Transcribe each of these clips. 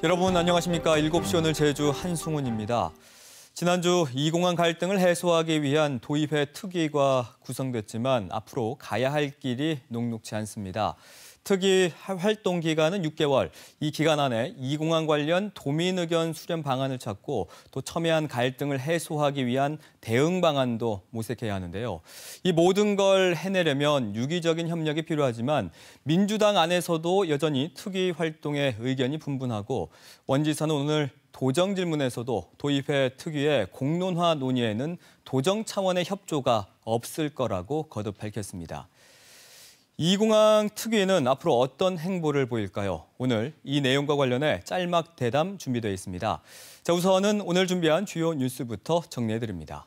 여러분 안녕하십니까? 7시 오늘 제주 한승훈입니다. 지난주 이공항 갈등을 해소하기 위한 도입회 특위가 구성됐지만 앞으로 가야 할 길이 녹록지 않습니다. 특위 활동 기간은 6개월. 이 기간 안에 이공항 관련 도민 의견 수렴 방안을 찾고 또 첨예한 갈등을 해소하기 위한 대응 방안도 모색해야 하는데요. 이 모든 걸 해내려면 유기적인 협력이 필요하지만 민주당 안에서도 여전히 특위 활동에 의견이 분분하고 원 지사는 오늘 도정 질문에서도 도입회 특위의 공론화 논의에는 도정 차원의 협조가 없을 거라고 거듭 밝혔습니다. 이공항 특위는 앞으로 어떤 행보를 보일까요? 오늘 이 내용과 관련해 짤막 대담 준비되어 있습니다. 자, 우선은 오늘 준비한 주요 뉴스부터 정리해드립니다.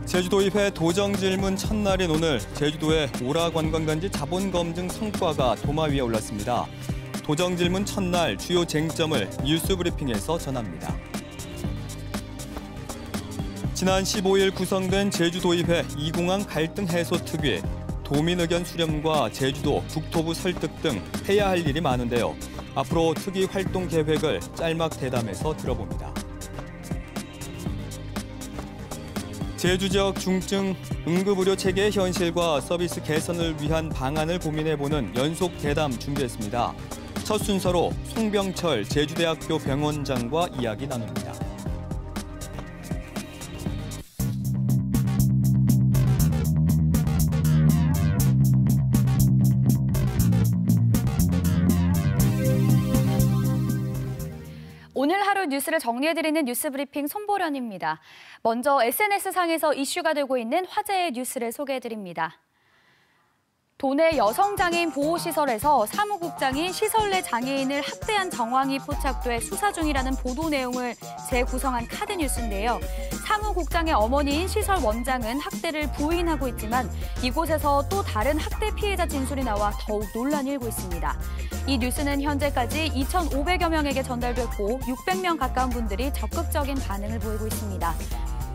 제주도입회 도정 질문 첫날인 오늘 제주도의 오라 관광단지 자본검증 성과가 도마 위에 올랐습니다. 도정 질문 첫날 주요 쟁점을 뉴스 브리핑에서 전합니다. 지난 15일 구성된 제주도입회 이공항 갈등 해소 특위. 도민 의견 수렴과 제주도 국토부 설득 등 해야 할 일이 많은데요. 앞으로 특위 활동 계획을 짤막 대담에서 들어봅니다. 제주 지역 중증 응급의료 체계의 현실과 서비스 개선을 위한 방안을 고민해보는 연속 대담 준비했습니다. 첫 순서로 송병철 제주대학교 병원장과 이야기 나눕니다. 오늘 하루 뉴스를 정리해드리는 뉴스브리핑 손보련입니다. 먼저 SNS상에서 이슈가 되고 있는 화제의 뉴스를 소개해드립니다. 도내 여성장애인 보호시설에서 사무국장이 시설 내 장애인을 학대한 정황이 포착돼 수사 중이라는 보도 내용을 재구성한 카드 뉴스인데요. 사무국장의 어머니인 시설 원장은 학대를 부인하고 있지만 이곳에서 또 다른 학대 피해자 진술이 나와 더욱 논란이 일고 있습니다. 이 뉴스는 현재까지 2,500여 명에게 전달됐고 600명 가까운 분들이 적극적인 반응을 보이고 있습니다.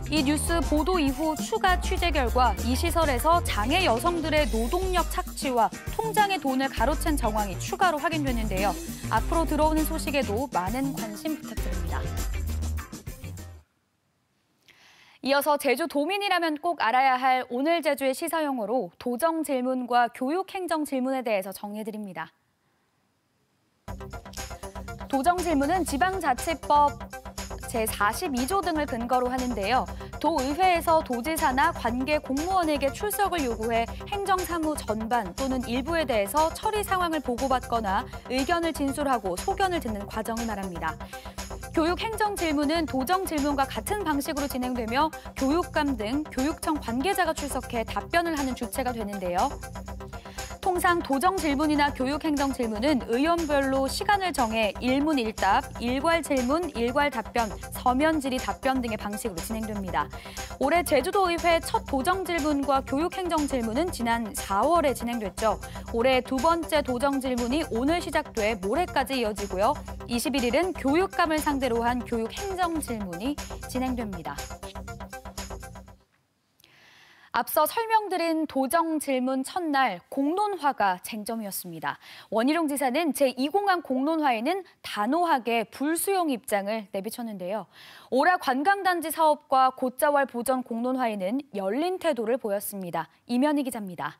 이 뉴스 보도 이후 추가 취재 결과 이 시설에서 장애 여성들의 노동력 착취와 통장의 돈을 가로챈 정황이 추가로 확인됐는데요. 앞으로 들어오는 소식에도 많은 관심 부탁드립니다. 이어서 제주도민이라면 꼭 알아야 할 오늘 제주의 시사용어로 도정 질문과 교육 행정 질문에 대해서 정리해드립니다. 도정 질문은 지방자치법 제42조 등을 근거로 하는데요. 도의회에서 도지사나 관계 공무원에게 출석을 요구해 행정사무 전반 또는 일부에 대해서 처리 상황을 보고받거나 의견을 진술하고 소견을 듣는 과정을 말합니다. 교육행정질문은 도정질문과 같은 방식으로 진행되며 교육감 등 교육청 관계자가 출석해 답변을 하는 주체가 되는데요. 통상 도정질문이나 교육행정질문은 의원별로 시간을 정해 일문일답, 일괄질문, 일괄답변, 서면질의 답변 등의 방식으로 진행됩니다. 올해 제주도의회 첫 도정질문과 교육행정질문은 지난 4월에 진행됐죠. 올해 두 번째 도정질문이 오늘 시작돼 모레까지 이어지고요. 21일은 교육감을 상대로 한 교육행정질문이 진행됩니다. 앞서 설명드린 도정 질문 첫날 공론화가 쟁점이었습니다. 원희룡 지사는 제2공항 공론화에는 단호하게 불수용 입장을 내비쳤는데요. 오라 관광단지 사업과 곶자왈 보전 공론화에는 열린 태도를 보였습니다. 이면희 기자입니다.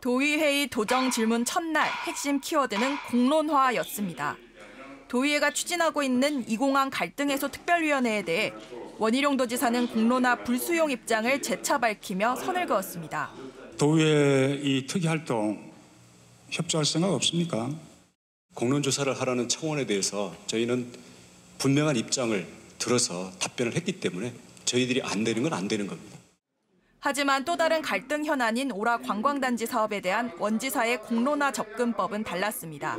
도의회의 도정 질문 첫날 핵심 키워드는 공론화였습니다. 도의회가 추진하고 있는 2공항 갈등 해소 특별위원회에 대해 원희룡 도지사는 공론화 불수용 입장을 재차 밝히며 선을 그었습니다. 도의회 이 특위 활동 협조할 생각 없습니까? 공론조사를 하라는 청원에 대해서 저희는 분명한 입장을 들어서 답변을 했기 때문에 저희들이 안 되는 건 안 되는 겁니다. 하지만 또 다른 갈등 현안인 오라 관광단지 사업에 대한 원 지사의 공론화 접근법은 달랐습니다.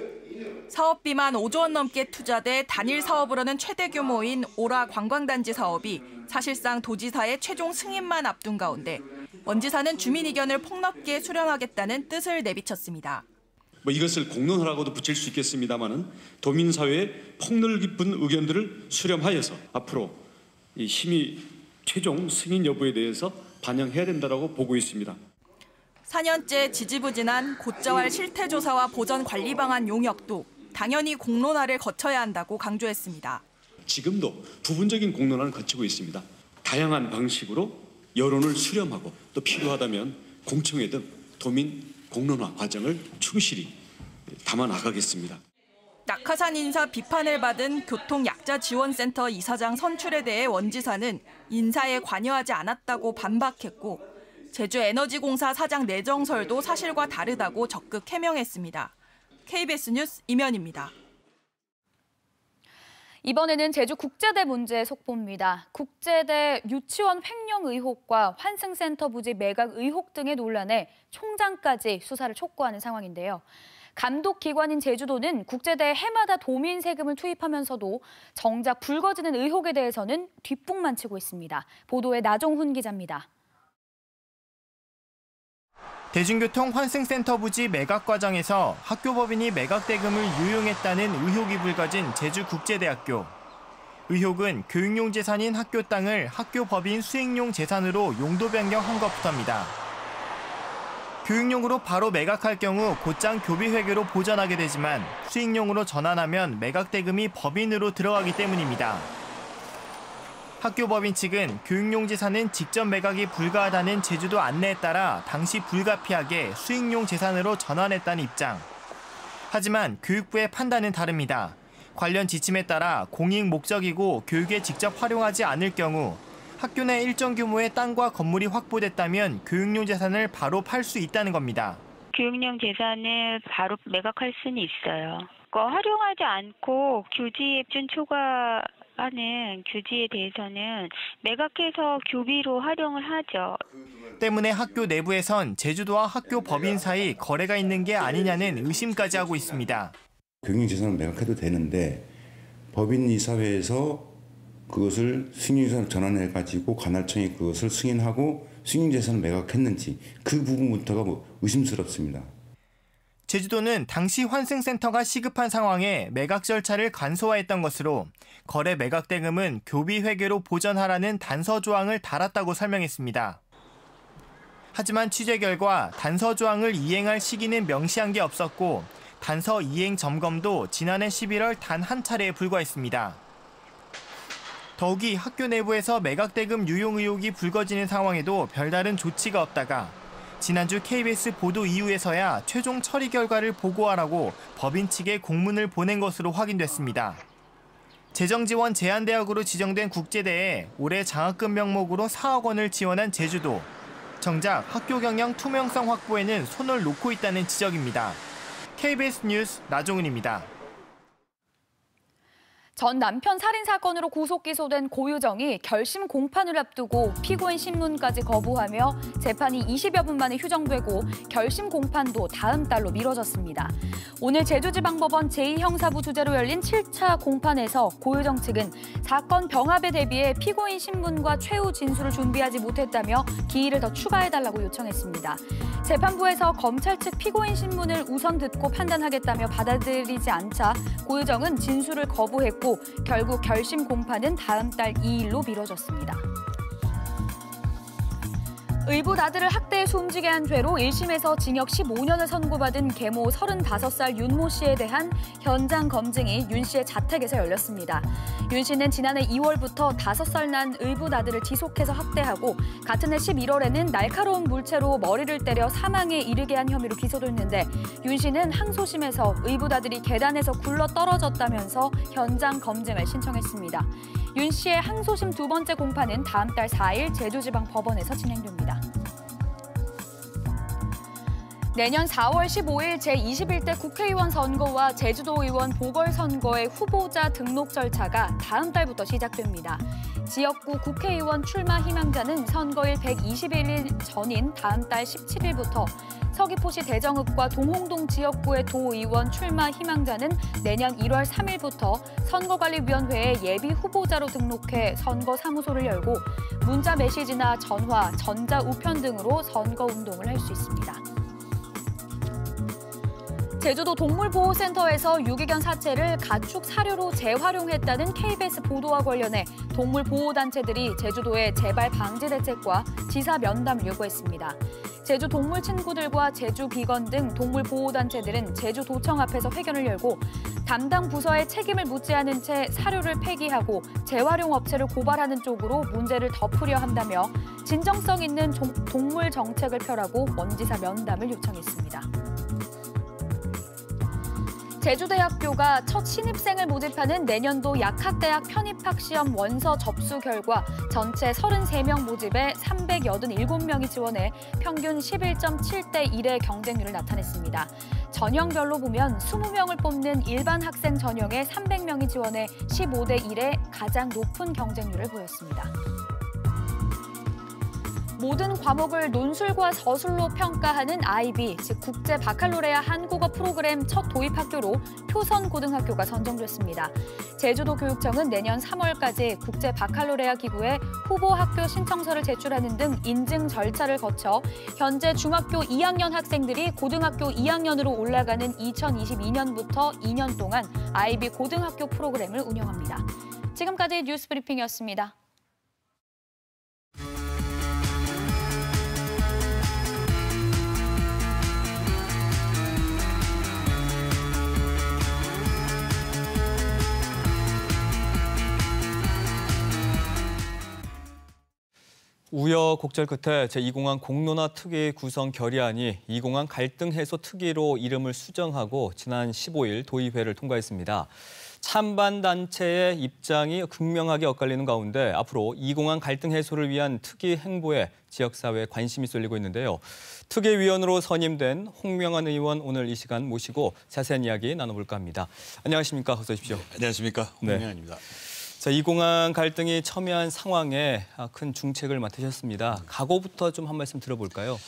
사업비만 5조 원 넘게 투자돼 단일 사업으로는 최대 규모인 오라 관광단지 사업이 사실상 도지사의 최종 승인만 앞둔 가운데 원 지사는 주민 의견을 폭넓게 수렴하겠다는 뜻을 내비쳤습니다. 이것을 공론화라고도 붙일 수 있겠습니다마는 도민사회의 폭넓 깊은 의견들을 수렴하여서 앞으로 이 심의 최종 승인 여부에 대해서 반영해야 된다고 보고 있습니다. 4년째 지지부진한 곧자왈 실태조사와 보전 관리 방안 용역도 당연히 공론화를 거쳐야 한다고 강조했습니다. 지금도 부분적인 공론화를 거치고 있습니다. 다양한 방식으로 여론을 수렴하고 또 필요하다면 공청회 등 도민 공론화 과정을 충실히 담아 나가겠습니다. 낙하산 인사 비판을 받은 교통약자지원센터 이사장 선출에 대해 원지사는 인사에 관여하지 않았다고 반박했고 제주에너지공사 사장 내정설도 사실과 다르다고 적극 해명했습니다. KBS 뉴스 임연입니다. 이번에는 제주국제대 문제 속보입니다. 국제대 유치원 횡령 의혹과 환승센터 부지 매각 의혹 등의 논란에 총장까지 수사를 촉구하는 상황인데요. 감독기관인 제주도는 국제대에 해마다 도민 세금을 투입하면서도 정작 불거지는 의혹에 대해서는 뒷북만 치고 있습니다. 보도에 나종훈 기자입니다. 대중교통 환승센터 부지 매각 과정에서 학교법인이 매각 대금을 유용했다는 의혹이 불거진 제주국제대학교. 의혹은 교육용 재산인 학교 땅을 학교법인 수익용 재산으로 용도 변경한 것부터입니다. 교육용으로 바로 매각할 경우 곧장 교비회계로 보전하게 되지만 수익용으로 전환하면 매각 대금이 법인으로 들어가기 때문입니다. 학교법인 측은 교육용 재산은 직접 매각이 불가하다는 제주도 안내에 따라 당시 불가피하게 수익용 재산으로 전환했다는 입장. 하지만 교육부의 판단은 다릅니다. 관련 지침에 따라 공익 목적이고 교육에 직접 활용하지 않을 경우 학교 내 일정 규모의 땅과 건물이 확보됐다면 교육용 재산을 바로 팔 수 있다는 겁니다. 교육용 재산을 바로 매각할 수는 있어요. 활용하지 않고 교지에 초과하는 교지에 대해서는 매각해서 교비로 활용을 하죠. 때문에 학교 내부에선 제주도와 학교 법인 사이 거래가 있는 게 아니냐는 의심까지 하고 있습니다. 교육용 재산을 매각해도 되는데 법인 이사회에서 그것을 승인재산으로 전환해가지고 관할청이 그것을 승인하고 승인재산을 매각했는지 그 부분부터가 의심스럽습니다. 제주도는 당시 환승센터가 시급한 상황에 매각 절차를 간소화했던 것으로 거래 매각 대금은 교비 회계로 보전하라는 단서 조항을 달았다고 설명했습니다. 하지만 취재 결과 단서 조항을 이행할 시기는 명시한 게 없었고 단서 이행 점검도 지난해 11월 단 한 차례에 불과했습니다. 더욱이 학교 내부에서 매각 대금 유용 의혹이 불거지는 상황에도 별다른 조치가 없다가 지난주 KBS 보도 이후에서야 최종 처리 결과를 보고하라고 법인 측에 공문을 보낸 것으로 확인됐습니다. 재정지원 제한대학으로 지정된 국제대에 올해 장학금 명목으로 4억 원을 지원한 제주도. 정작 학교 경영 투명성 확보에는 손을 놓고 있다는 지적입니다. KBS 뉴스 나종훈입니다. 전 남편 살인 사건으로 구속 기소된 고유정이 결심 공판을 앞두고 피고인 신문까지 거부하며 재판이 20여 분 만에 휴정되고 결심 공판도 다음 달로 미뤄졌습니다. 오늘 제주지방법원 제2형사부 주재로 열린 7차 공판에서 고유정 측은 사건 병합에 대비해 피고인 신문과 최후 진술을 준비하지 못했다며 기일을 더 추가해달라고 요청했습니다. 재판부에서 검찰 측 피고인 신문을 우선 듣고 판단하겠다며 받아들이지 않자 고유정은 진술을 거부했고 결국 결심 공판은 다음 달 2일로 미뤄졌습니다. 의붓 아들을 학대해서 숨지게 한 죄로 1심에서 징역 15년을 선고받은 계모 35살 윤모 씨에 대한 현장 검증이 윤 씨의 자택에서 열렸습니다. 윤 씨는 지난해 2월부터 5살 난 의붓 아들을 지속해서 학대하고 같은 해 11월에는 날카로운 물체로 머리를 때려 사망에 이르게 한 혐의로 기소됐는데 윤 씨는 항소심에서 의붓 아들이 계단에서 굴러 떨어졌다면서 현장 검증을 신청했습니다. 윤 씨의 항소심 두 번째 공판은 다음 달 4일 제주지방법원에서 진행됩니다. 내년 4월 15일 제21대 국회의원 선거와 제주도의원 보궐선거의 후보자 등록 절차가 다음 달부터 시작됩니다. 지역구 국회의원 출마 희망자는 선거일 121일 전인 다음 달 17일부터 서귀포시 대정읍과 동홍동 지역구의 도의원 출마 희망자는 내년 1월 3일부터 선거관리위원회에 예비 후보자로 등록해 선거사무소를 열고 문자 메시지나 전화, 전자우편 등으로 선거운동을 할 수 있습니다. 제주도 동물보호센터에서 유기견 사체를 가축 사료로 재활용했다는 KBS 보도와 관련해 동물보호단체들이 제주도의 재발 방지 대책과 지사 면담을 요구했습니다. 제주 동물 친구들과 제주 비건 등 동물보호단체들은 제주도청 앞에서 회견을 열고 담당 부서에 책임을 묻지 않은 채 사료를 폐기하고 재활용 업체를 고발하는 쪽으로 문제를 덮으려 한다며 진정성 있는 동물 정책을 펴라고 원지사 면담을 요청했습니다. 제주대학교가 첫 신입생을 모집하는 내년도 약학대학 편입학 시험 원서 접수 결과 전체 33명 모집에 387명이 지원해 평균 11.7대 1의 경쟁률을 나타냈습니다. 전형별로 보면 20명을 뽑는 일반 학생 전형에 300명이 지원해 15대 1의 가장 높은 경쟁률을 보였습니다. 모든 과목을 논술과 서술로 평가하는 IB, 즉 국제 바칼로레아 한국어 프로그램 첫 도입 학교로 표선고등학교가 선정됐습니다. 제주도 교육청은 내년 3월까지 국제 바칼로레아 기구에 후보 학교 신청서를 제출하는 등 인증 절차를 거쳐 현재 중학교 2학년 학생들이 고등학교 2학년으로 올라가는 2022년부터 2년 동안 IB 고등학교 프로그램을 운영합니다. 지금까지 뉴스 브리핑이었습니다. 우여곡절 끝에 제2공항 공론화 특위 구성 결의안이 2공항 갈등 해소 특위로 이름을 수정하고 지난 15일 도의회를 통과했습니다. 찬반 단체의 입장이 극명하게 엇갈리는 가운데 앞으로 2공항 갈등 해소를 위한 특위 행보에 지역사회에 관심이 쏠리고 있는데요. 특위위원으로 선임된 홍명한 의원 오늘 이 시간 모시고 자세한 이야기 나눠볼까 합니다. 안녕하십니까? 어서 오십시오. 안녕하십니까? 홍명한입니다. 자, 2공항 갈등이 첨예한 상황에 큰 중책을 맡으셨습니다. 각오부터 좀 한 말씀 들어볼까요?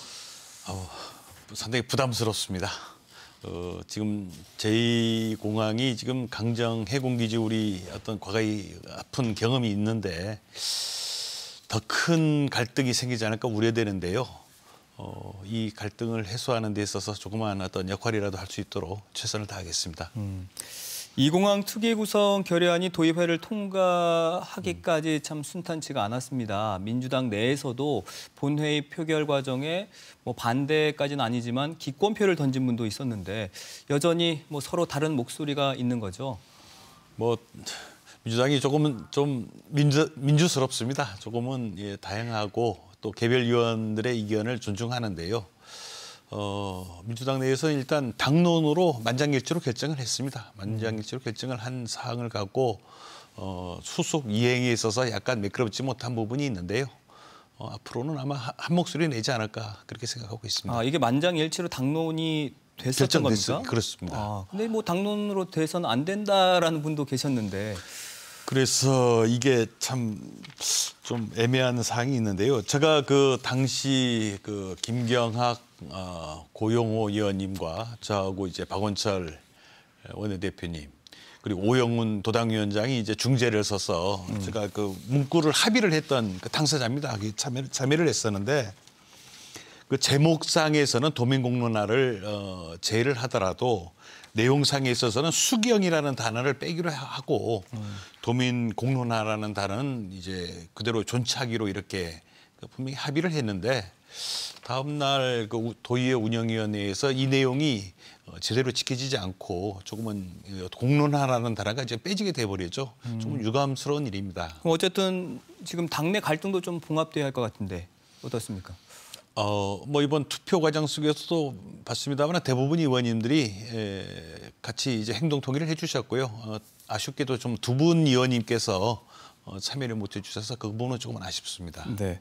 상당히 부담스럽습니다. 지금 제2공항이 지금 강정 해군기지 우리 어떤 과거의 아픈 경험이 있는데 더 큰 갈등이 생기지 않을까 우려되는데요. 이 갈등을 해소하는 데 있어서 조그마한 어떤 역할이라도 할 수 있도록 최선을 다하겠습니다. 2공항 특위 구성 결의안이 도의회를 통과하기까지 참 순탄치가 않았습니다. 민주당 내에서도 본회의 표결 과정에 반대까지는 아니지만 기권표를 던진 분도 있었는데 여전히 서로 다른 목소리가 있는 거죠. 민주당이 조금은 좀 민주스럽습니다. 조금은 다양하고 또 개별 의원들의 의견을 존중하는데요. 민주당 내에서 일단 당론으로 만장일치로 결정을 했습니다. 만장일치로 결정을 한 사항을 갖고 수속 이행에 있어서 약간 매끄럽지 못한 부분이 있는데요. 앞으로는 아마 한 목소리 내지 않을까 그렇게 생각하고 있습니다. 이게 만장일치로 당론이 됐었던 겁니까? 그렇습니다. 근데 당론으로 돼서는 안 된다라는 분도 계셨는데. 그래서 이게 참 좀 애매한 사항이 있는데요. 제가 그 당시 그 김경학 고용호 의원님과 저하고 이제 박원철 원내대표님 그리고 오영훈 도당위원장이 이제 중재를 서서 제가 그 문구를 합의를 했던 그 당사자입니다. 참여를 했었는데 그 제목상에서는 도민공론화를 제외를 하더라도 내용상에 있어서는 수경이라는 단어를 빼기로 하고 도민공론화라는 단어는 이제 그대로 존치하기로 이렇게 분명히 합의를 했는데 다음 날 그 도의회 운영위원회에서 이 내용이 제대로 지켜지지 않고 조금은 공론화라는 단어가 이제 빼지게 돼버렸죠. 조금 유감스러운 일입니다. 그럼 어쨌든 지금 당내 갈등도 좀 봉합돼야 할 것 같은데 어떻습니까? 이번 투표 과정 속에서도 봤습니다만 대부분 의원님들이 같이 이제 행동 통일을 해주셨고요. 아쉽게도 좀 두 분 의원님께서 참여를 못 해주셔서 그 부분은 조금 아쉽습니다. 네,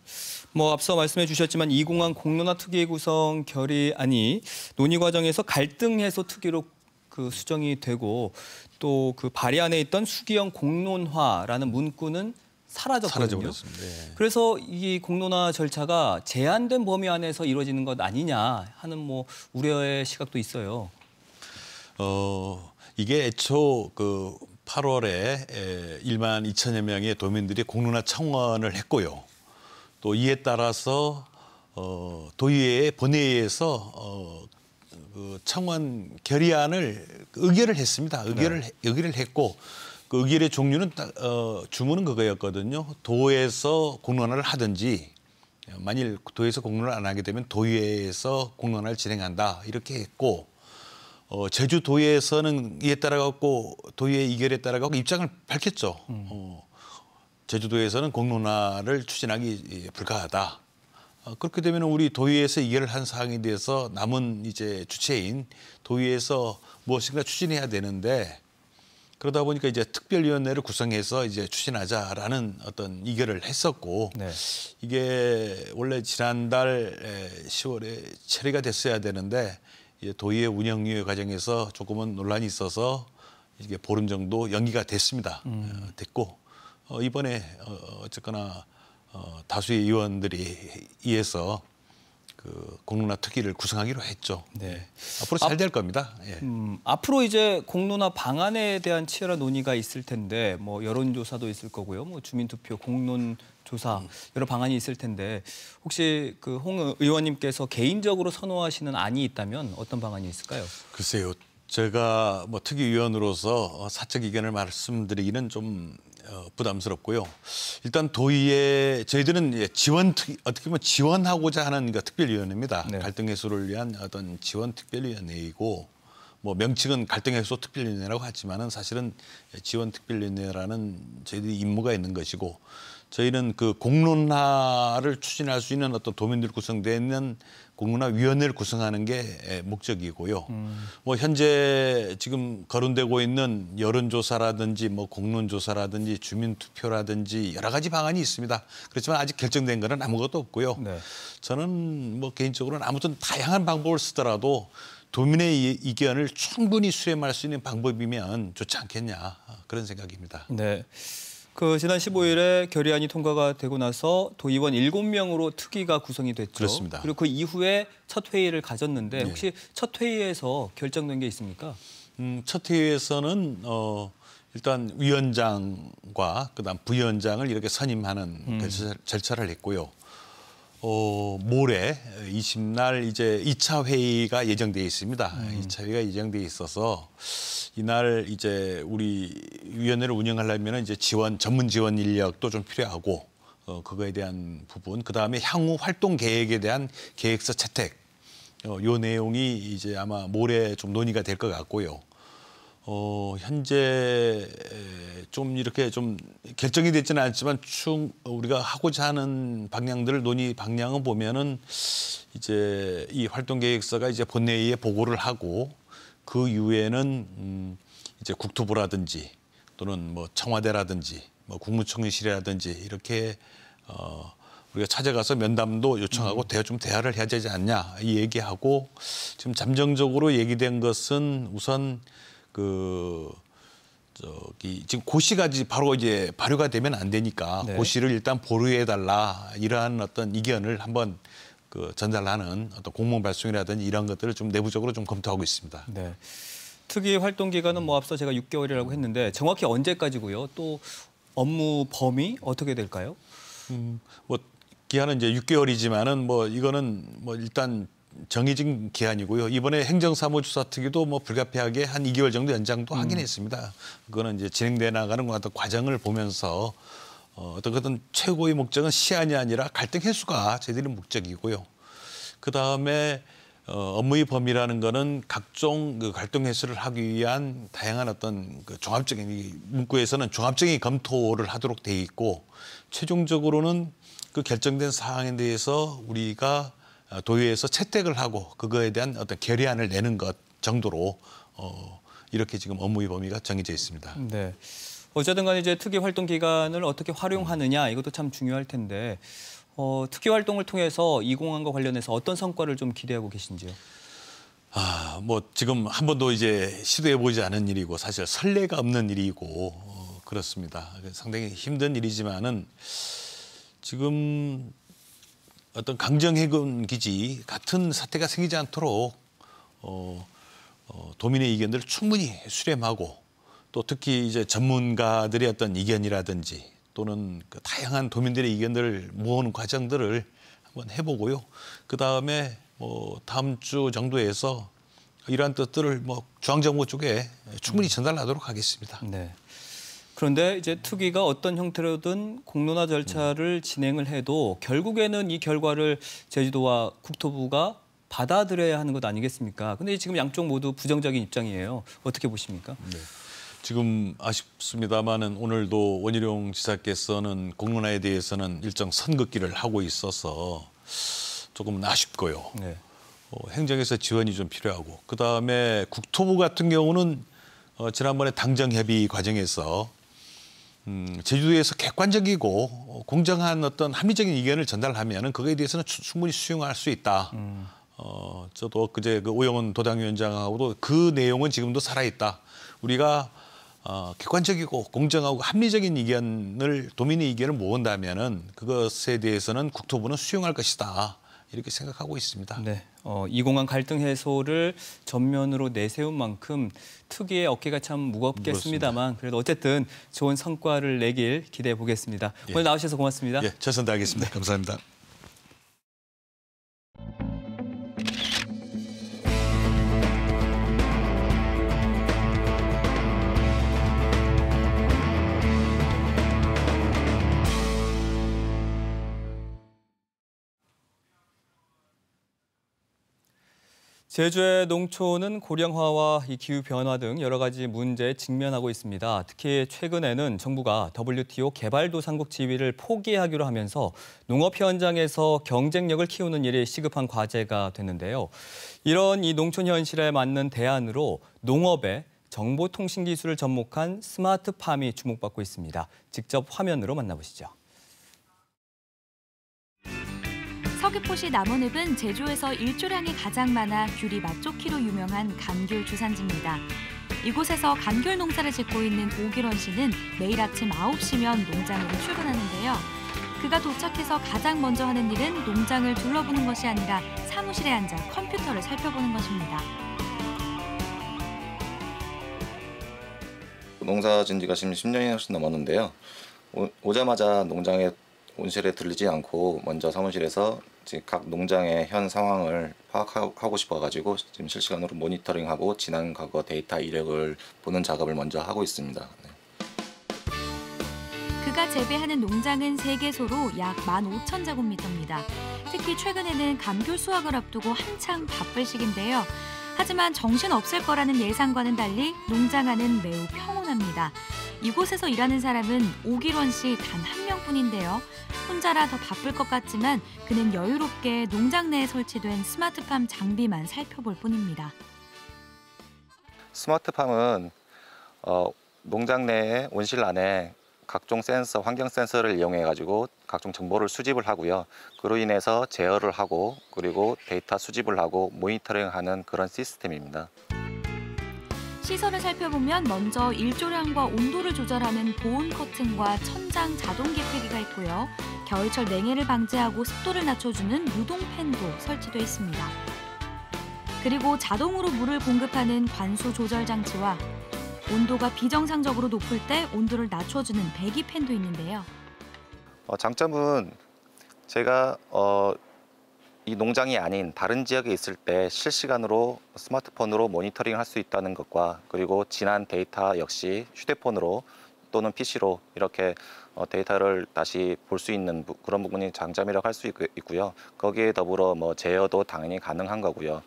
앞서 말씀해 주셨지만 2공항 공론화 특위 구성 결의안이 논의 과정에서 갈등 해소 특위로 수정이 되고 또 그 발의안에 있던 수기형 공론화라는 문구는 사라졌거든요. 네. 그래서 이 공론화 절차가 제한된 범위 안에서 이루어지는 것 아니냐 하는 우려의 시각도 있어요. 이게 애초 그 8월에 1만 2천여 명의 도민들이 공론화 청원을 했고요. 또 이에 따라서 도의회 본회의에서 그 청원 결의안을 의결을 했습니다. 의결을 했고 그 의결의 종류는 주문은 그거였거든요. 도에서 공론화를 하든지 만일 도에서 공론화를 안 하게 되면 도의회에서 공론화를 진행한다 이렇게 했고 제주도에서는 이에 따라 갖고 도의회 의결에 따라 갖고 입장을 밝혔죠. 제주도에서는 공론화를 추진하기 불가하다. 그렇게 되면 우리 도의회에서 의결을 한 사항에 대해서 남은 이제 주체인 도의회에서 무엇인가 추진해야 되는데 그러다 보니까 이제 특별위원회를 구성해서 이제 추진하자라는 어떤 의결을 했었고 네. 이게 원래 지난달 10월에 처리가 됐어야 되는데 이제 도의회 운영위원 과정에서 조금은 논란이 있어서 이게 보름 정도 연기가 됐습니다. 됐고 이번에 어쨌거나 다수의 의원들이 이에서 그 공론화 특위를 구성하기로 했죠. 네. 앞으로 잘 될 겁니다. 예. 앞으로 이제 공론화 방안에 대한 치열한 논의가 있을 텐데 뭐 여론조사도 있을 거고요. 뭐 주민투표, 공론조사 여러 방안이 있을 텐데 혹시 그 홍 의원님께서 개인적으로 선호하시는 안이 있다면 어떤 방안이 있을까요? 글쎄요. 제가 뭐 특위위원으로서 사적 의견을 말씀드리기는 좀 부담스럽고요. 일단 도의회 저희들은 어떻게 보면 지원하고자 하는 특별위원회입니다. 네. 갈등 해소를 위한 어떤 지원 특별위원회이고 뭐 명칭은 갈등 해소 특별위원회라고 하지만은 사실은 지원 특별위원회라는 저희들이 임무가 있는 것이고 저희는 그 공론화를 추진할 수 있는 어떤 도민들 구성되는 공론화위원회를 구성하는 게 목적이고요. 뭐 현재 지금 거론되고 있는 여론조사라든지 뭐 공론조사라든지 주민투표라든지 여러 가지 방안이 있습니다. 그렇지만 아직 결정된 거는 아무것도 없고요. 네. 저는 뭐 개인적으로는 아무튼 다양한 방법을 쓰더라도 도민의 의견을 충분히 수렴할 수 있는 방법이면 좋지 않겠냐 그런 생각입니다. 네. 그 지난 15일에 결의안이 통과가 되고 나서 도의원 7명으로 특위가 구성이 됐죠. 그렇습니다. 그리고 그 이후에 첫 회의를 가졌는데 네. 혹시 첫 회의에서 결정된 게 있습니까? 첫 회의에서는 일단 위원장과 그다음 부위원장을 이렇게 선임하는 절차를 했고요. 모레 20날 이제 2차 회의가 예정돼 있습니다. 2차 회의가 예정돼 있어서 이날 이제 우리 위원회를 운영하려면 이제 전문 지원 인력도 좀 필요하고 그거에 대한 부분, 그 다음에 향후 활동 계획에 대한 계획서 채택, 요 내용이 이제 아마 모레 좀 논의가 될 것 같고요. 현재 좀 이렇게 좀 결정이 됐지는 않지만 우리가 하고자 하는 방향들을 논의 방향을 보면은 이제 이 활동 계획서가 이제 본회의에 보고를 하고 그 이후에는 이제 국토부라든지 또는 뭐 청와대라든지 뭐 국무총리실이라든지 이렇게 우리가 찾아가서 면담도 요청하고 대화를 해야 되지 않냐 이 얘기하고 지금 잠정적으로 얘기된 것은 우선 지금 고시가 바로 이제 발효가 되면 안 되니까 네. 고시를 일단 보류해 달라 이러한 어떤 의견을 한번 전달하는 어떤 공문 발송이라든지 이런 것들을 좀 내부적으로 좀 검토하고 있습니다. 네. 특위 활동 기간은 뭐 앞서 제가 6개월이라고 했는데 정확히 언제까지고요? 또 업무 범위 어떻게 될까요? 뭐 기한은 이제 6개월이지만은 뭐 이거는 뭐 일단 정해진 기한이고요. 이번에 행정사무조사 특위도 뭐 불가피하게 한 2개월 정도 연장도 하긴 했습니다. 그거는 이제 진행돼 나가는 어떤 과정을 보면서 어떤 최고의 목적은 시한이 아니라 갈등 해소가 저희들의 목적이고요. 그 다음에 업무의 범위라는 거는 각종 갈등 해소를 하기 위한 다양한 어떤 종합적인 문구에서는 종합적인 검토를 하도록 돼 있고 최종적으로는 그 결정된 사항에 대해서 우리가 도의회에서 채택을 하고 그거에 대한 어떤 결의안을 내는 것 정도로 이렇게 지금 업무의 범위가 정해져 있습니다. 네. 어쨌든 간에 이제 특위 활동 기간을 어떻게 활용하느냐 이것도 참 중요할 텐데 특위 활동을 통해서 이 공항과 관련해서 어떤 성과를 좀 기대하고 계신지요? 뭐 지금 한 번도 이제 시도해 보지 않은 일이고 사실 선례가 없는 일이고 그렇습니다. 상당히 힘든 일이지만은 지금 어떤 강정해군 기지 같은 사태가 생기지 않도록 도민의 의견들을 충분히 수렴하고 또 특히 이제 전문가들의 어떤 의견이라든지 또는 다양한 도민들의 의견들을 모으는 과정들을 한번 해보고요. 그 다음에 뭐 다음 주 정도에서 이러한 뜻들을 뭐 중앙정부 쪽에 충분히 전달하도록 하겠습니다. 네. 그런데 이제 특위가 어떤 형태로든 공론화 절차를 진행을 해도 결국에는 이 결과를 제주도와 국토부가 받아들여야 하는 것 아니겠습니까? 근데 지금 양쪽 모두 부정적인 입장이에요. 어떻게 보십니까? 네. 지금 아쉽습니다만은 오늘도 원희룡 지사께서는 공론화에 대해서는 일정 선긋기를 하고 있어서 조금 아쉽고요. 네. 행정에서 지원이 좀 필요하고 그다음에 국토부 같은 경우는 지난번에 당정 협의 과정에서 제주도에서 객관적이고 공정한 어떤 합리적인 의견을 전달하면은 그거에 대해서는 충분히 수용할 수 있다. 저도 그제 그 오영훈 도당위원장하고도 그 내용은 지금도 살아있다. 우리가 객관적이고 공정하고 합리적인 의견을 도민의 의견을 모은다면은 그것에 대해서는 국토부는 수용할 것이다. 이렇게 생각하고 있습니다. 네, 이 공항 갈등 해소를 전면으로 내세운 만큼 특위의 어깨가 참 무겁겠습니다만 그래도 어쨌든 좋은 성과를 내길 기대해 보겠습니다. 예. 오늘 나오셔서 고맙습니다. 예, 최선 다하겠습니다. 감사합니다. 제주의 농촌은 고령화와 이 기후 변화 등 여러 가지 문제에 직면하고 있습니다. 특히 최근에는 정부가 WTO 개발도상국 지위를 포기하기로 하면서 농업 현장에서 경쟁력을 키우는 일이 시급한 과제가 됐는데요. 이런 이 농촌 현실에 맞는 대안으로 농업에 정보통신 기술을 접목한 스마트팜이 주목받고 있습니다. 직접 화면으로 만나보시죠. 서귀포시 남원읍은 제주에서 일조량이 가장 많아 귤이 맛좋기로 유명한 감귤 주산지입니다. 이곳에서 감귤 농사를 짓고 있는 오기론 씨는 매일 아침 9시면 농장으로 출근하는데요. 그가 도착해서 가장 먼저 하는 일은 농장을 둘러보는 것이 아니라 사무실에 앉아 컴퓨터를 살펴보는 것입니다. 농사 지은 지가 지금 10년이 훨씬 넘었는데요. 오자마자 농장에 온실에 들리지 않고 먼저 사무실에서 지금 각 농장의 현 상황을 파악하고 싶어가지고 지금 실시간으로 모니터링하고 지난 과거 데이터 이력을 보는 작업을 먼저 하고 있습니다. 네. 그가 재배하는 농장은 3개소로 약 15,000제곱미터입니다. 특히 최근에는 감귤 수확을 앞두고 한창 바쁠 시기인데요. 하지만 정신없을 거라는 예상과는 달리 농장 안은 매우 평온합니다. 이곳에서 일하는 사람은 오기론 씨 단 한 명뿐인데요. 혼자라 더 바쁠 것 같지만 그는 여유롭게 농장 내에 설치된 스마트팜 장비만 살펴볼 뿐입니다. 스마트팜은 농장 내에 온실 안에 각종 센서, 환경 센서를 이용해가지고 각종 정보를 수집을 하고요. 그로 인해서 제어를 하고 그리고 데이터 수집을 하고 모니터링하는 그런 시스템입니다. 시설을 살펴보면 먼저 일조량과 온도를 조절하는 보온 커튼과 천장 자동 개폐기가 있고요. 겨울철 냉해를 방지하고 습도를 낮춰주는 유동 팬도 설치되어 있습니다. 그리고 자동으로 물을 공급하는 관수 조절 장치와 온도가 비정상적으로 높을 때 온도를 낮춰주는 배기 팬도 있는데요. 장점은 제가 이 농장이 아닌 다른 지역에 있을 때 실시간으로 스마트폰으로 모니터링할 수 있다는 것과 그리고 지난 데이터 역시 휴대폰으로 또는 PC로 이렇게 데이터를 다시 볼 수 있는 그런 부분이 장점이라고 할 수 있고요. 거기에 더불어 제어도 당연히 가능한 거고요.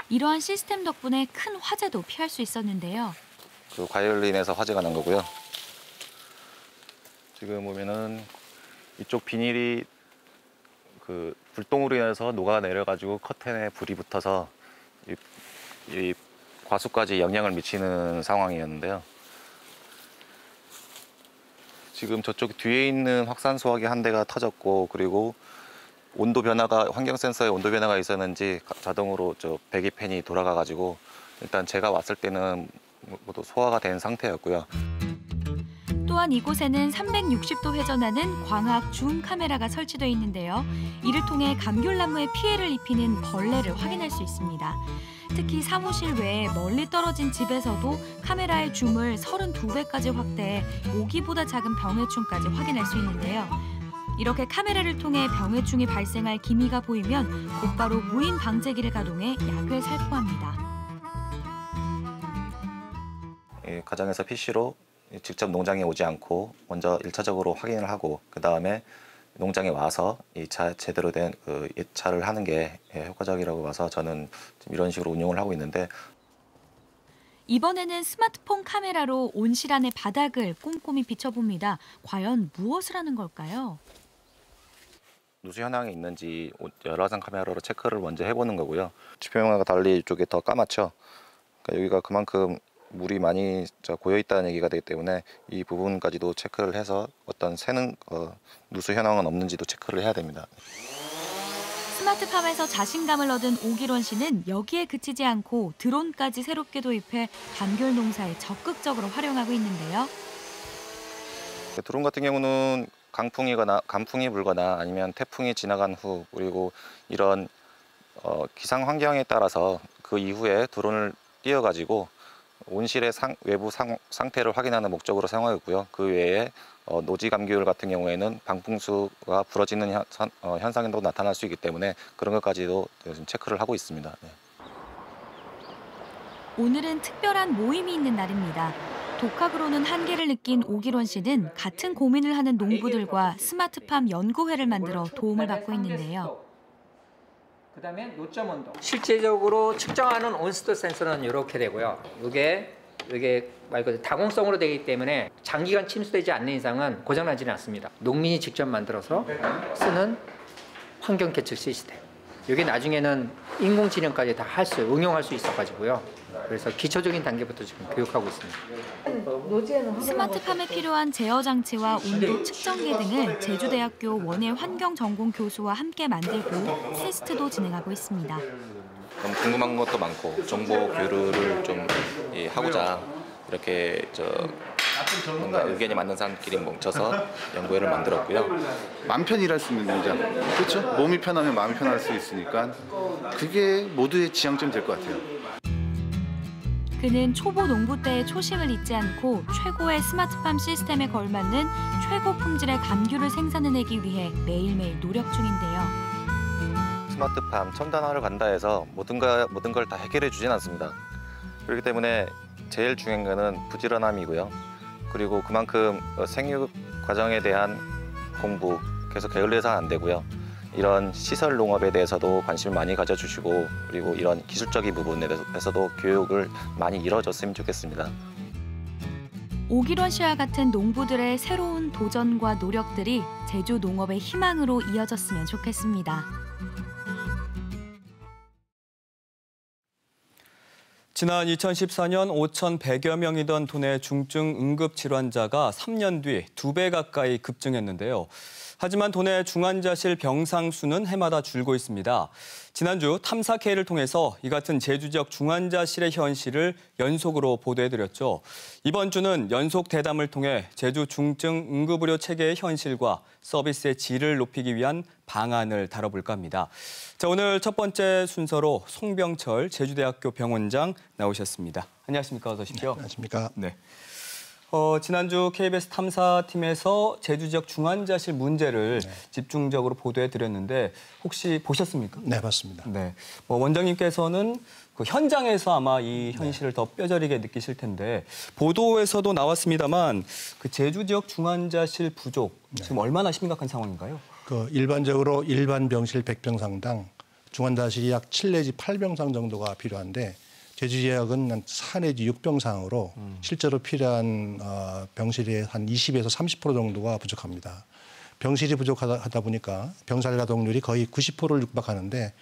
이러한 시스템 덕분에 큰 화재도 피할 수 있었는데요. 그 과열로 인해서 화재가 난 거고요. 지금 보면은 이쪽 비닐이 그 불똥으로 인해서 녹아 내려가지고 커튼에 불이 붙어서 이 과수까지 영향을 미치는 상황이었는데요. 지금 저쪽 뒤에 있는 확산 소화기 한 대가 터졌고 그리고 온도 변화가 환경 센서에 온도 변화가 있었는지 자동으로 저 배기 팬이 돌아가가지고 일단 제가 왔을 때는 모두 소화가 된 상태였고요. 또한 이곳에는 360도 회전하는 광학 줌 카메라가 설치되어 있는데요. 이를 통해 감귤나무에 피해를 입히는 벌레를 확인할 수 있습니다. 특히 사무실 외에 멀리 떨어진 집에서도 카메라의 줌을 32배까지 확대해 모기보다 작은 병해충까지 확인할 수 있는데요. 이렇게 카메라를 통해 병해충이 발생할 기미가 보이면 곧바로 무인 방제기를 가동해 약을 살포합니다. 가정에서 PC로 직접 농장에 오지 않고 먼저 1차적으로 확인을 하고 그 다음에 농장에 와서 2차 제대로 된 예차를 하는 게 효과적이라고 봐서 저는 지금 이런 식으로 운용을 하고 있는데 이번에는 스마트폰 카메라로 온실 안의 바닥을 꼼꼼히 비춰봅니다. 과연 무엇을 하는 걸까요? 누수 현황이 있는지 열화상 카메라로 체크를 먼저 해보는 거고요. 지표면과 달리 이쪽에 더 까맣죠. 그러니까 여기가 그만큼 물이 많이 고여 있다는 얘기가 되기 때문에 이 부분까지도 체크를 해서 어떤 새는 누수 현황은 없는지도 체크를 해야 됩니다. 스마트팜에서 자신감을 얻은 오기론 씨는 여기에 그치지 않고 드론까지 새롭게 도입해 감귤 농사에 적극적으로 활용하고 있는데요. 드론 같은 경우는 강풍이 불거나 아니면 태풍이 지나간 후 그리고 이런 기상 환경에 따라서 그 이후에 드론을 띄워가지고 온실의 외부 상태를 확인하는 목적으로 사용하고 있고요. 그 외에 노지 감귤 같은 경우에는 방풍수가 부러지는 현상도 나타날 수 있기 때문에 그런 것까지도 지금 체크를 하고 있습니다. 네. 오늘은 특별한 모임이 있는 날입니다. 독학으로는 한계를 느낀 오기론 씨는 같은 고민을 하는 농부들과 스마트팜 연구회를 만들어 도움을 받고 있는데요. 그다음에 노점 온도. 실제적으로 측정하는 온습도 센서는 이렇게 되고요. 이게 말 그대로 다공성으로 되기 때문에 장기간 침수되지 않는 이상은 고장나지는 않습니다. 농민이 직접 만들어서 쓰는 환경 계측 시스템. 이게 나중에는 인공지능까지 다 응용할 수 있어가지고요. 그래서 기초적인 단계부터 지금 교육하고 있습니다. 스마트팜에 필요한 제어 장치와 온도 측정기 등을 제주대학교 원예 환경전공 교수와 함께 만들고 테스트도 진행하고 있습니다. 너무 궁금한 것도 많고 정보 교류를 좀 하고자 이렇게 뭔가 의견이 맞는 사람끼리 뭉쳐서 연구회를 만들었고요. 마음 편히 일할 수 있는 농장, 그렇죠? 몸이 편하면 마음이 편할 수 있으니까 그게 모두의 지향점이 될 것 같아요. 그는 초보 농부 때의 초심을 잊지 않고 최고의 스마트팜 시스템에 걸맞는 최고 품질의 감귤을 생산해내기 위해 매일매일 노력 중인데요. 스마트팜 첨단화를 간다 해서 모든 걸 다 해결해 주진 않습니다. 그렇기 때문에 제일 중요한 거는 부지런함이고요. 그리고 그만큼 생육 과정에 대한 공부 계속 게을러서는 안 되고요. 이런 시설 농업에 대해서도 관심을 많이 가져주시고 그리고 이런 기술적인 부분에 대해서도 교육을 많이 이뤄줬으면 좋겠습니다. 오기론 씨와 같은 농부들의 새로운 도전과 노력들이 제주 농업의 희망으로 이어졌으면 좋겠습니다. 지난 2014년 5,100여 명이던 도내 중증 응급질환자가 3년 뒤 2배 가까이 급증했는데요. 하지만 도내 중환자실 병상 수는 해마다 줄고 있습니다. 지난주 탐사K를 통해서 이 같은 제주 지역 중환자실의 현실을 연속으로 보도해드렸죠. 이번 주는 연속 대담을 통해 제주 중증 응급의료 체계의 현실과 서비스의 질을 높이기 위한 방안을 다뤄볼까 합니다. 자, 오늘 첫 번째 순서로 송병철 제주대학교 병원장 나오셨습니다. 안녕하십니까? 어서 오십시오. 네, 안녕하십니까? 네. 지난주 KBS 탐사팀에서 제주 지역 중환자실 문제를 집중적으로 보도해드렸는데 혹시 보셨습니까? 네, 봤습니다. 네. 원장님께서는 그 현장에서 아마 이 현실을 더 뼈저리게 느끼실 텐데 보도에서도 나왔습니다만 그 제주 지역 중환자실 부족 지금 얼마나 심각한 상황인가요? 일반적으로 일반 병실 100병상당 중환자실이 약 7 내지 8병상 정도가 필요한데 제주 지역은 한 4 내지 6병상으로 실제로 필요한 병실의 한 20에서 30% 정도가 부족합니다. 병실이 부족하다 보니까 병살 가동률이 거의 90%를 육박하는데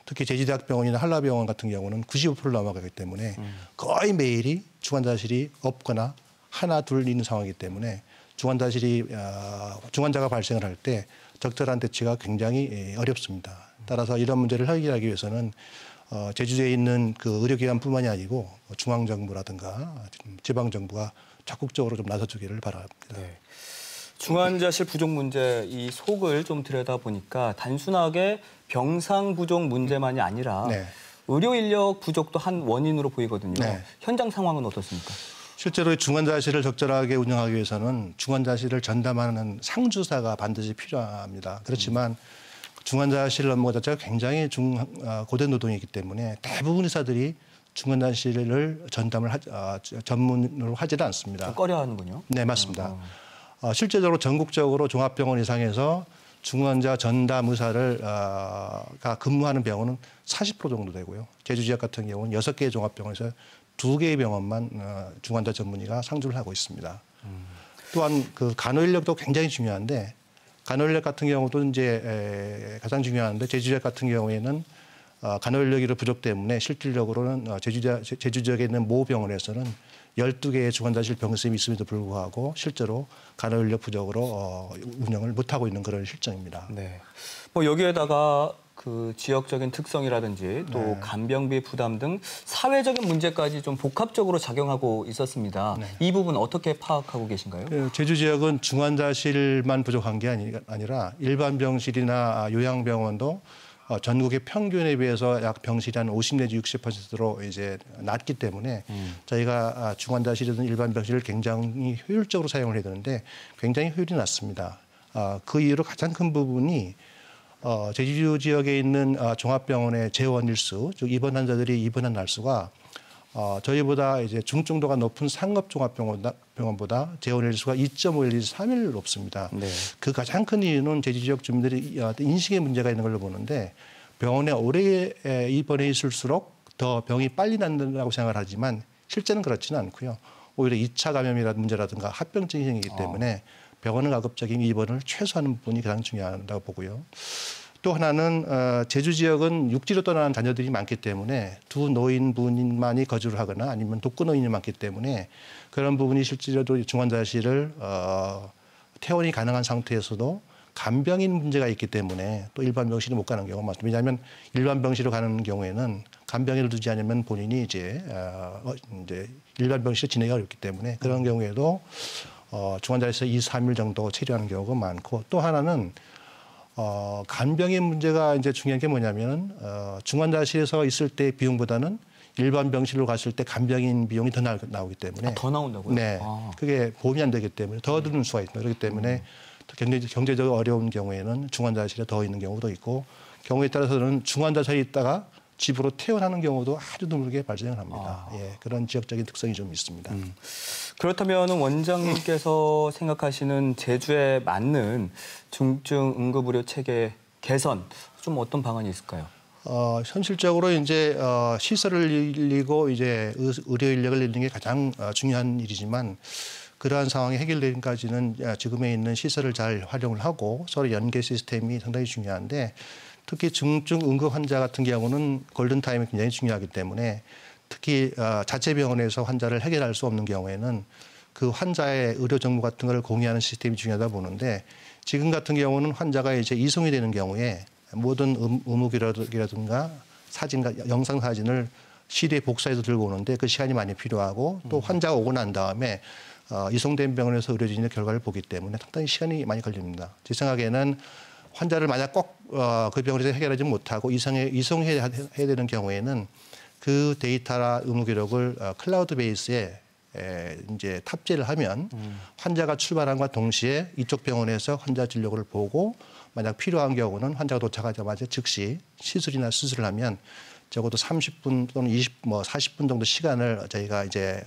특히 제주대학병원이나 한라병원 같은 경우는 95%를 넘어가기 때문에 거의 매일이 중환자실이 없거나 하나 둘 있는 상황이기 때문에 중환자가 발생을 할 때 적절한 대치가 굉장히 어렵습니다. 따라서 이런 문제를 해결하기 위해서는 제주도에 있는 그 의료기관뿐만이 아니고 중앙정부라든가 지방정부가 적극적으로 좀 나서주기를 바랍니다. 네. 중환자실 부족 문제 이 속을 좀 들여다보니까 단순하게 병상 부족 문제만이 아니라 의료 인력 부족도 한 원인으로 보이거든요. 현장 상황은 어떻습니까? 실제로 중환자실을 적절하게 운영하기 위해서는 중환자실을 전담하는 상주사가 반드시 필요합니다. 그렇지만 중환자실 업무 자체가 굉장히 고된 노동이기 때문에 대부분 의사들이 중환자실을 전문으로 하지는 않습니다. 꺼려하는군요. 네, 맞습니다. 실제적으로 전국적으로 종합병원 이상에서 중환자 전담 의사를 근무하는 병원은 40% 정도 되고요. 제주 지역 같은 경우는 6개의 종합병원에서 2개의 병원만 중환자 전문의가 상주를 하고 있습니다. 또한 그 간호 인력도 굉장히 중요한데 간호 인력 같은 경우도 이제 가장 중요한데 제주 지역 같은 경우에는 간호 인력이 부족 때문에 실질적으로는 제주 지역에 있는 모 병원에서는 12개의 중환자실 병실이 있음에도 불구하고 실제로 간호 인력 부족으로 운영을 못하고 있는 그런 실정입니다. 네. 뭐 여기에다가 그 지역적인 특성이라든지 또 네. 간병비 부담 등 사회적인 문제까지 좀 복합적으로 작용하고 있었습니다. 네. 이 부분 어떻게 파악하고 계신가요? 제주 지역은 중환자실만 부족한 게 아니라 일반 병실이나 요양병원도 전국의 평균에 비해서 약 병실이 한 50 내지 60%로 이제 낮기 때문에 저희가 중환자실이든 일반 병실을 굉장히 효율적으로 사용을 해야 되는데 굉장히 효율이 낮습니다. 그 이유로 가장 큰 부분이 제주 지역에 있는 종합병원의 재원 일수, 즉 입원 환자들이 입원한 날수가 저희보다 이제 중증도가 높은 상급 종합병원보다 재원 일수가 2.5일, 3일 높습니다. 네. 그 가장 큰 이유는 제주 지역 주민들이 인식에 문제가 있는 걸로 보는데 병원에 오래 입원해 있을수록 더 병이 빨리 낫는다고 생각을 하지만 실제는 그렇지는 않고요. 오히려 2차 감염이라든 문제라든가 합병증이 생기기 때문에 병원은 가급적인 입원을 최소화하는 부분이 가장 중요하다고 보고요. 또 하나는 제주 지역은 육지로 떠나는 자녀들이 많기 때문에 두 노인분만이 거주를 하거나 아니면 독거노인이 많기 때문에 그런 부분이 실제로도 중환자실을 퇴원이 가능한 상태에서도 간병인 문제가 있기 때문에 또 일반 병실을 못 가는 경우가 많습니다. 왜냐하면 일반 병실로 가는 경우에는 간병인을 두지 않으면 본인이 이제 일반 병실에 지내기가 어렵기 때문에 그런 경우에도 중환자실에서 2, 3일 정도 체류하는 경우가 많고 또 하나는 간병인 문제가 이제 중요한 게 뭐냐면 중환자실에서 있을 때 비용보다는 일반 병실로 갔을 때 간병인 비용이 더 나오기 때문에 더 나온다고요? 네, 그게 보험이 안 되기 때문에 더 드는 수가 있습니다. 그렇기 때문에 경제적으로 어려운 경우에는 중환자실에 더 있는 경우도 있고 경우에 따라서는 중환자실에 있다가 집으로 퇴원하는 경우도 아주 드물게 발생을 합니다. 예, 그런 지역적인 특성이 좀 있습니다. 그렇다면 원장님께서 생각하시는 제주에 맞는 중증 응급의료 체계 개선 좀 어떤 방안이 있을까요? 현실적으로 이제 시설을 늘리고 이제 의료 인력을 늘리는 게 가장 중요한 일이지만 그러한 상황이 해결되기까지는 지금에 있는 시설을 잘 활용을 하고 서로 연계 시스템이 상당히 중요한데 특히 중증 응급 환자 같은 경우는 골든타임이 굉장히 중요하기 때문에 특히 자체 병원에서 환자를 해결할 수 없는 경우에는 그 환자의 의료 정보 같은 걸 공유하는 시스템이 중요하다 보는데 지금 같은 경우는 환자가 이제 이송이 되는 경우에 모든 의무기록이라든가 사진과 영상 사진을 CD에 복사해서 들고 오는데 그 시간이 많이 필요하고 또 환자가 오고 난 다음에 이송된 병원에서 의료진의 결과를 보기 때문에 상당히 시간이 많이 걸립니다. 제 생각에는 환자를 만약 꼭 그 병원에서 해결하지 못하고 이송해야 되는 경우에는 그 데이터나 의무 기록을 클라우드 베이스에 이제 탑재를 하면 환자가 출발함과 동시에 이쪽 병원에서 환자 진료를 보고 만약 필요한 경우는 환자가 도착하자마자 즉시 시술이나 수술을 하면 적어도 30분 또는 40분 정도 시간을 저희가 이제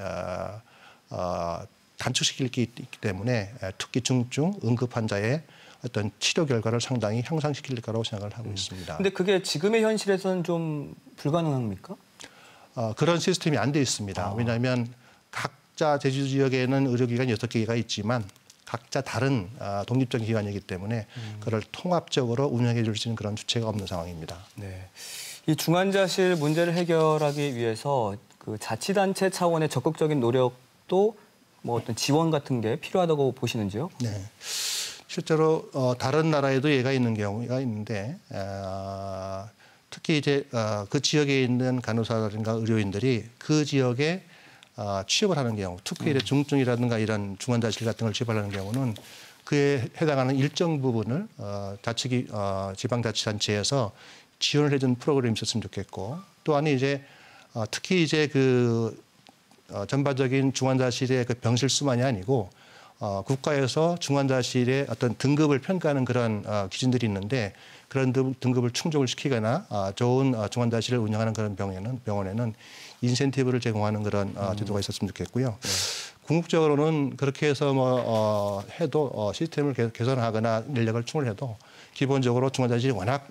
단축시킬 게 있기 때문에 특히 중증 응급 환자의 어떤 치료 결과를 상당히 향상시킬 거라고 생각을 하고 있습니다. 근데 그게 지금의 현실에서는 좀 불가능합니까? 그런 시스템이 안 돼 있습니다. 왜냐하면 각자 제주 지역에는 의료기관 6개가 있지만 각자 다른 독립적인 기관이기 때문에 그걸 통합적으로 운영해 줄 수 있는 그런 주체가 없는 상황입니다. 네. 이 중환자실 문제를 해결하기 위해서 그 자치단체 차원의 적극적인 노력도 뭐 어떤 지원 같은 게 필요하다고 보시는지요? 네. 실제로 다른 나라에도 예가 있는 경우가 있는데 특히 이제 그 지역에 있는 간호사라든가 의료인들이 그 지역에 취업을 하는 경우, 특히 중증이라든가 이런 중환자실 같은 걸 취업하는 경우는 그에 해당하는 일정 부분을 지방자치단체에서 지원을 해준 프로그램이 있었으면 좋겠고 또한 이제 특히 이제 그 전반적인 중환자실의 그 병실 수만이 아니고 국가에서 중환자실의 어떤 등급을 평가하는 그런 기준들이 있는데 그런 등급을 충족을 시키거나 좋은 중환자실을 운영하는 그런 병원에는 인센티브를 제공하는 그런 제도가 있었으면 좋겠고요. 궁극적으로는 그렇게 해서 해도 시스템을 개선하거나 인력을 충원해도 기본적으로 중환자실이 워낙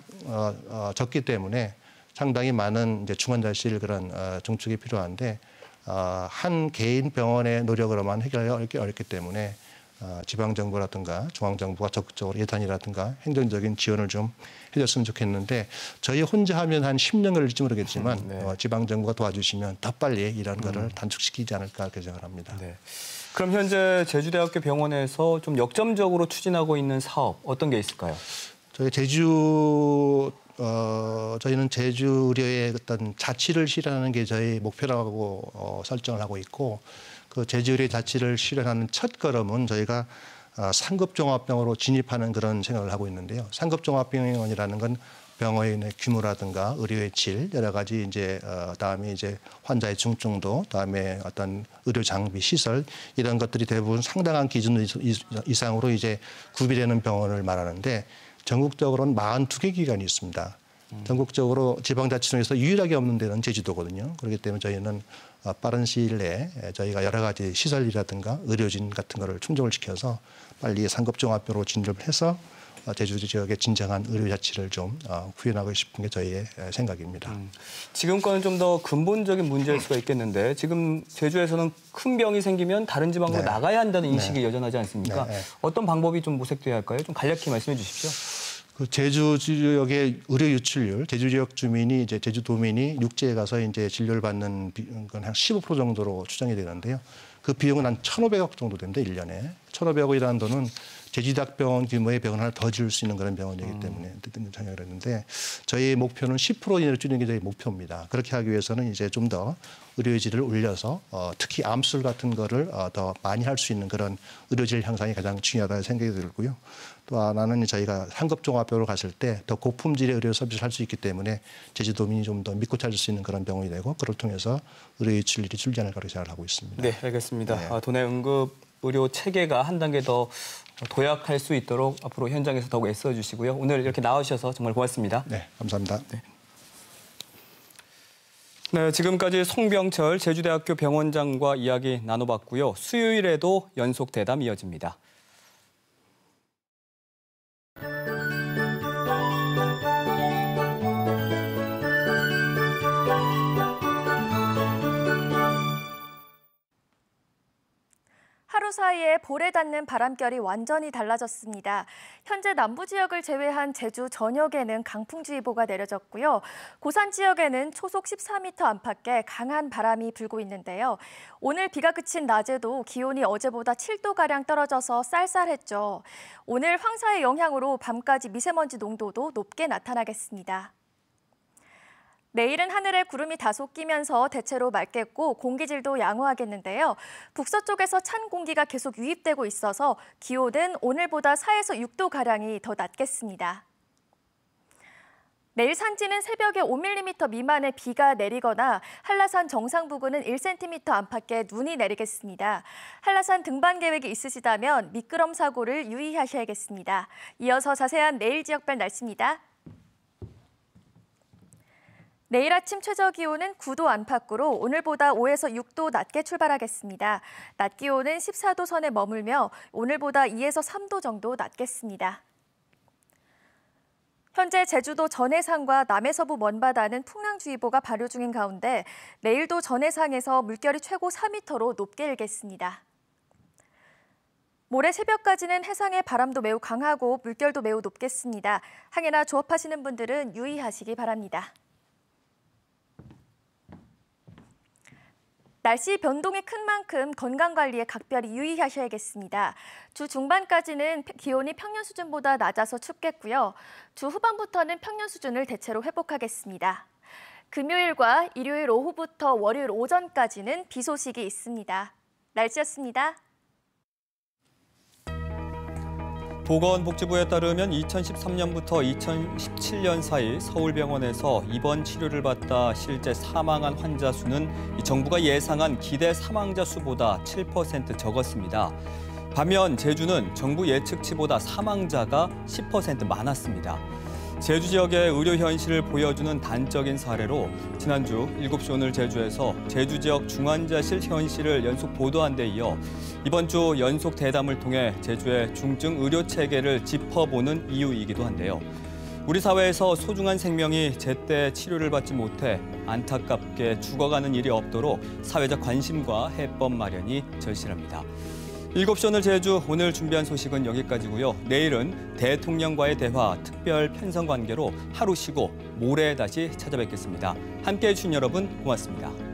적기 때문에 상당히 많은 이제 중환자실 그런 증축이 필요한데 한 개인 병원의 노력으로만 해결하기 어렵기 때문에 지방 정부라든가 중앙 정부가 적극적으로 예산이라든가 행정적인 지원을 좀 해줬으면 좋겠는데 저희 혼자 하면 한 10년 걸릴지 모르겠지만 지방 정부가 도와주시면 더 빨리 이런 거를 단축시키지 않을까 그렇게 생각을 합니다. 네. 그럼 현재 제주대학교 병원에서 좀 역점적으로 추진하고 있는 사업 어떤 게 있을까요? 저희는 제주 의료의 어떤 자치를 실현하는 게 저희 목표라고 설정을 하고 있고 그 제주 의료 자치를 실현하는 첫 걸음은 저희가 상급종합병원으로 진입하는 그런 생각을 하고 있는데요. 상급종합병원이라는 건 병원의 규모라든가 의료의 질 여러 가지 이제 다음에 이제 환자의 중증도 그다음에 어떤 의료 장비 시설 이런 것들이 대부분 상당한 기준 이상으로 이제 구비되는 병원을 말하는데 전국적으로는 42개 기관이 있습니다. 전국적으로 지방자치청에서 유일하게 없는 데는 제주도거든요. 그렇기 때문에 저희는 빠른 시일 내에 저희가 여러 가지 시설이라든가 의료진 같은 거를 충족을 시켜서 빨리 상급종합병으로 진입을 해서 제주 지역의 진정한 의료자치를 좀 구현하고 싶은 게 저희의 생각입니다. 지금 거는 좀 더 근본적인 문제일 수가 있겠는데 지금 제주에서는 큰 병이 생기면 다른 지방으로 나가야 한다는 인식이 여전하지 않습니까? 어떤 방법이 좀 모색돼야 할까요? 좀 간략히 말씀해 주십시오. 그 제주 지역의 의료 유출률, 제주 지역 주민이 이제 제주도민이 육지에 가서 이제 진료를 받는 건 한 15% 정도로 추정이 되는데요. 그 비용은 한 1,500억 정도 됩니다, 1년에. 1,500억이라는 돈은 제주대학병원 규모의 병원 하나 더 지을 수 있는 그런 병원이기 때문에 생각을 했는데 저희 목표는 10% 이내로 줄이는 게 저희 목표입니다. 그렇게 하기 위해서는 이제 좀 더 의료질을 올려서 특히 암술 같은 거를 더 많이 할 수 있는 그런 의료질 향상이 가장 중요하다는 생각이 들고요. 또 하나는 저희가 상급종합병으로 갔을 때 더 고품질의 의료 서비스를 할 수 있기 때문에 제주도민이 좀 더 믿고 찾을 수 있는 그런 병원이 되고 그걸 통해서 의료 유출률이 줄지 않을까 생각을 하고 있습니다. 네, 알겠습니다. 도내 응급 의료 체계가 한 단계 더 도약할 수 있도록 앞으로 현장에서 더욱 애써주시고요. 오늘 이렇게 나와주셔서 정말 고맙습니다. 네, 감사합니다. 네, 지금까지 송병철 제주대학교 병원장과 이야기 나눠봤고요. 수요일에도 연속 대담 이어집니다. 하루 사이에 볼에 닿는 바람결이 완전히 달라졌습니다. 현재 남부 지역을 제외한 제주 전역에는 강풍주의보가 내려졌고요. 고산 지역에는 초속 14m 안팎의 강한 바람이 불고 있는데요. 오늘 비가 그친 낮에도 기온이 어제보다 7도가량 떨어져서 쌀쌀했죠. 오늘 황사의 영향으로 밤까지 미세먼지 농도도 높게 나타나겠습니다. 내일은 하늘에 구름이 다소 끼면서 대체로 맑겠고 공기질도 양호하겠는데요. 북서쪽에서 찬 공기가 계속 유입되고 있어서 기온은 오늘보다 4에서 6도가량이 더 낮겠습니다. 내일 산지는 새벽에 5mm 미만의 비가 내리거나 한라산 정상 부근은 1cm 안팎의 눈이 내리겠습니다. 한라산 등반 계획이 있으시다면 미끄럼 사고를 유의하셔야겠습니다. 이어서 자세한 내일 지역별 날씨입니다. 내일 아침 최저 기온은 9도 안팎으로 오늘보다 5에서 6도 낮게 출발하겠습니다. 낮 기온은 14도 선에 머물며 오늘보다 2에서 3도 정도 낮겠습니다. 현재 제주도 전해상과 남해서부 먼바다는 풍랑주의보가 발효 중인 가운데 내일도 전해상에서 물결이 최고 4m로 높게 일겠습니다. 모레 새벽까지는 해상의 바람도 매우 강하고 물결도 매우 높겠습니다. 항해나 조업하시는 분들은 유의하시기 바랍니다. 날씨 변동이 큰 만큼 건강관리에 각별히 유의하셔야겠습니다. 주 중반까지는 기온이 평년 수준보다 낮아서 춥겠고요. 주 후반부터는 평년 수준을 대체로 회복하겠습니다. 금요일과 일요일 오후부터 월요일 오전까지는 비 소식이 있습니다. 날씨였습니다. 보건복지부에 따르면 2013년부터 2017년 사이 서울병원에서 입원 치료를 받다 실제 사망한 환자 수는 정부가 예상한 기대 사망자 수보다 7% 적었습니다. 반면 제주는 정부 예측치보다 사망자가 10% 많았습니다. 제주 지역의 의료 현실을 보여주는 단적인 사례로 지난주 7시 오늘 제주에서 제주 지역 중환자실 현실을 연속 보도한 데 이어 이번 주 연속 대담을 통해 제주의 중증 의료 체계를 짚어보는 이유이기도 한데요. 우리 사회에서 소중한 생명이 제때 치료를 받지 못해 안타깝게 죽어가는 일이 없도록 사회적 관심과 해법 마련이 절실합니다. 7시 오늘 제주 오늘 준비한 소식은 여기까지고요. 내일은 대통령과의 대화 특별 편성 관계로 하루 쉬고 모레 다시 찾아뵙겠습니다. 함께해 주신 여러분 고맙습니다.